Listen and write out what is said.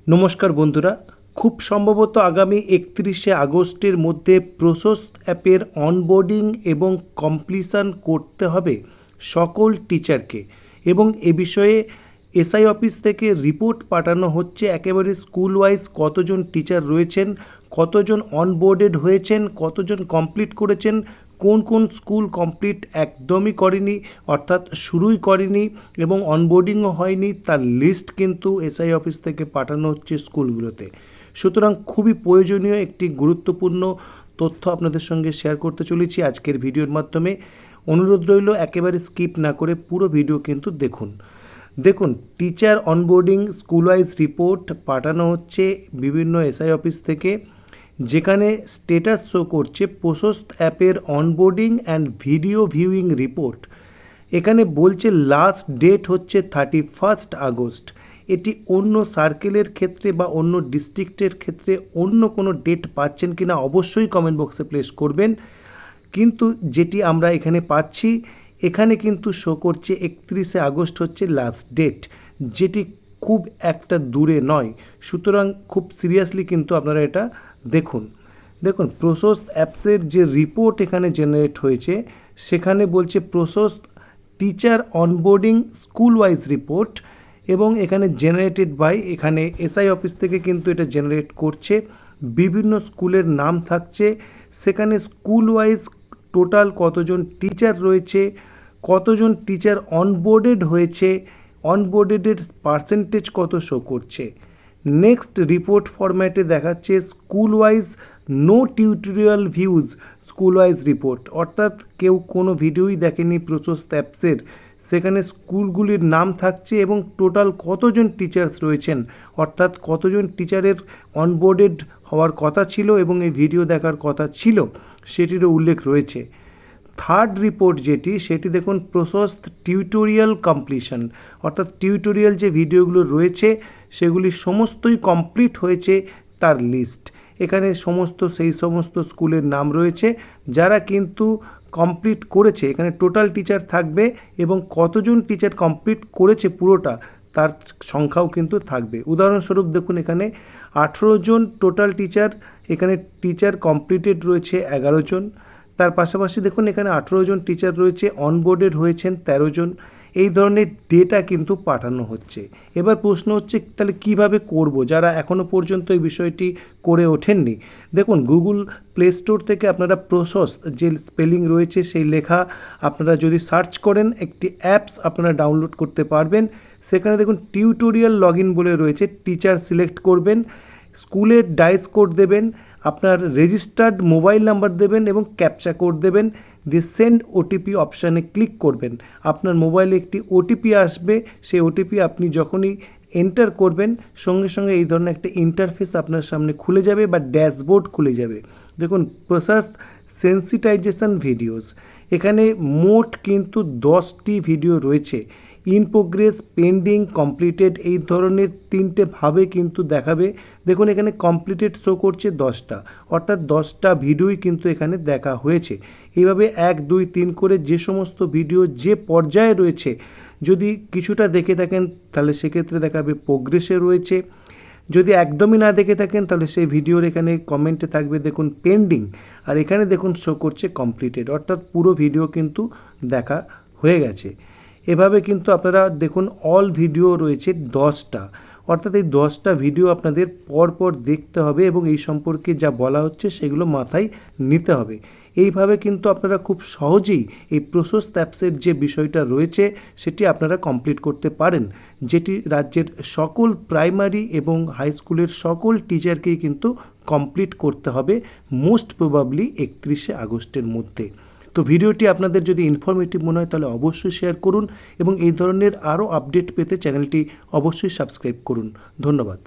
নমস্কার বন্ধুরা, খুব সম্ভবত আগামী 31শে আগস্টের মধ্যে প্রসোস অ্যাপের অনবোর্ডিং এবং কমপ্লিশন করতে হবে সকল টিচারকে, এবং এ বিষয়ে এসআই অফিস থেকে রিপোর্ট পাঠানো হচ্ছে একেবারে স্কুল ওয়াইজ কতজন টিচার রয়েছেন, কতজন অনবোর্ডেড হয়েছেন, কতজন কমপ্লিট করেছেন, কোন কোন স্কুল কমপ্লিট একদমই করেনি অর্থাৎ শুরুই করেনি এবং অনবোর্ডিংও হয়নি, তার লিস্ট কিন্তু এসআই অফিস থেকে পাঠানো হচ্ছে স্কুলগুলোতে। সুতরাং খুবই প্রয়োজনীয় একটি গুরুত্বপূর্ণ তথ্য আপনাদের সঙ্গে শেয়ার করতে চলেছি আজকের ভিডিওর মাধ্যমে। অনুরোধ রইল একেবারে স্কিপ না করে পুরো ভিডিও কিন্তু দেখুন teacher onboarding school wise report পাঠানো হচ্ছে বিভিন্ন এসআই অফিস থেকে, যেখানে স্টেটাস শো করছে প্রসোস অ্যাপের onboarding and video viewing report. এখানে বলছে লাস্ট ডেট হচ্ছে 31 আগস্ট। এটি অন্য সার্কেলের ক্ষেত্রে বা অন্য ডিস্ট্রিক্টের ক্ষেত্রে অন্য কোনো ডেট পাচ্ছেন কি না অবশ্যই কমেন্ট বক্সে প্লেস করবেন, কিন্তু যেটি আমরা এখানে পাচ্ছি এখানে কিন্তু শো করছে 31শে আগস্ট হচ্ছে লাস্ট ডেট, যেটি খুব একটা দূরে নয়। সুতরাং খুব সিরিয়াসলি কিন্তু আপনারা এটা দেখুন প্রসোস অ্যাপসের যে রিপোর্ট এখানে জেনারেট হয়েছে সেখানে বলছে process teacher onboarding school wise report, এবং এখানে জেনারেটেড বাই, এখানে এসআই অফিস থেকে কিন্তু এটা জেনারেট করছে, বিভিন্ন স্কুলের নাম থাকছে, সেখানে স্কুল ওয়াইজ টোটাল কতজন টিচার রয়েছে, কতজন টিচার অনবোর্ডেড হয়েছে, অনবোর্ডেডের পার্সেন্টেজ কত শো করছে। নেক্সট রিপোর্ট ফরম্যাটে দেখাচ্ছে school wise no tutorial views school wise report, অর্থাৎ কেউ কোনো ভিডিওই দেখেনি প্রসোস অ্যাপসের, সেখানে স্কুলগুলির নাম থাকছে এবং টোটাল কতজন টিচার্স রয়েছেন, অর্থাৎ কতজন টিচারের অনবোর্ডেড হওয়ার কথা ছিল এবং এই ভিডিও দেখার কথা ছিল সেটিরও উল্লেখ রয়েছে। থার্ড রিপোর্ট সেটি দেখুন প্রসোস টিউটোরিয়াল কমপ্লিশন, অর্থাৎ টিউটোরিয়াল যে ভিডিওগুলো রয়েছে সেগুলি সমস্তই কমপ্লিট হয়েছে তার লিস্ট। এখানে সেই সমস্ত স্কুলের নাম রয়েছে যারা কিন্তু কমপ্লিট করেছে, এখানে টোটাল টিচার থাকবে এবং কতজন টিচার কমপ্লিট করেছে পুরোটা তার সংখ্যাও কিন্তু থাকবে। উদাহরণস্বরূপ দেখুন এখানে 18 জন টোটাল টিচার, এখানে টিচার কমপ্লিটেড রয়েছে 11 জন, তার পাশাপাশি দেখুন এখানে 18 জন টিচার রয়েছে, অনবোর্ডেড হয়েছেন 13 জন। এই ধরনের ডেটা কিন্তু পাঠানো হচ্ছে। এবার প্রশ্ন হচ্ছে তাহলে কিভাবে করব, যারা এখনও পর্যন্ত এই বিষয়টি করে ওঠেননি। দেখুন গুগল প্লে স্টোর থেকে আপনারা প্রসোস যে স্পেলিং রয়েছে সেই লেখা আপনারা যদি সার্চ করেন একটি অ্যাপস আপনারা ডাউনলোড করতে পারবেন। সেখানে দেখুন টিউটোরিয়াল লগ ইন বলে রয়েছে, টিচার সিলেক্ট করবেন, স্কুলের ডাইস কোড দেবেন, আপনার রেজিস্টার্ড মোবাইল নাম্বার দেবেন এবং ক্যাপচা কোড দেবেন, দিয়ে সেন্ড ওটিপি অপশানে ক্লিক করবেন। আপনার মোবাইলে একটি ওটিপি আসবে, সেই ওটিপি আপনি যখনই এন্টার করবেন সঙ্গে সঙ্গে এই ধরনের একটা ইন্টারফেস আপনার সামনে খুলে যাবে বা ড্যাশবোর্ড খুলে যাবে। দেখুন প্রসেস সেন্সিটাইজেশন ভিডিওস, এখানে মোট কিন্তু 10টি ভিডিও রয়েছে, ইন প্রোগ্রেস, পেন্ডিং, কমপ্লিটেড, এই ধরনের 3টে ভাবে কিন্তু দেখাবে। দেখুন এখানে কমপ্লিটেড শো করছে 10টা, অর্থাৎ 10টা ভিডিওই কিন্তু এখানে দেখা হয়েছে। এইভাবে 1, 2, 3 করে যে সমস্ত ভিডিও যে পর্যায়ে রয়েছে, যদি কিছুটা দেখে থাকেন তাহলে সেক্ষেত্রে দেখাবে প্রোগ্রেসে রয়েছে, যদি একদমই না দেখে থাকেন তাহলে সেই ভিডিওর এখানে কমেন্টে থাকবে দেখুন পেন্ডিং, আর এখানে দেখুন শো করছে কমপ্লিটেড, অর্থাৎ পুরো ভিডিও কিন্তু দেখা হয়ে গেছে। এভাবে কিন্তু আপনারা দেখুন অল ভিডিও রয়েছে 10টা, অর্থাৎ এই 10টা ভিডিও আপনাদের পরপর দেখতে হবে এবং এই সম্পর্কে যা বলা হচ্ছে সেগুলো মাথায় নিতে হবে। এইভাবে কিন্তু আপনারা খুব সহজেই এই প্রসোস অ্যাপসের যে বিষয়টা রয়েছে সেটি আপনারা কমপ্লিট করতে পারেন, যেটি রাজ্যের সকল প্রাইমারি এবং হাই স্কুলের সকল টিচারকেই কিন্তু কমপ্লিট করতে হবে মোস্ট প্রবাবলি 31শে আগস্টের মধ্যে। তো ভিডিওটি আপনাদের যদি ইনফরমেটিভ মনে হয় তাহলে অবশ্যই শেয়ার করুন এবং এই ধরনের আরও আপডেট পেতে চ্যানেলটি অবশ্যই সাবস্ক্রাইব করুন। ধন্যবাদ।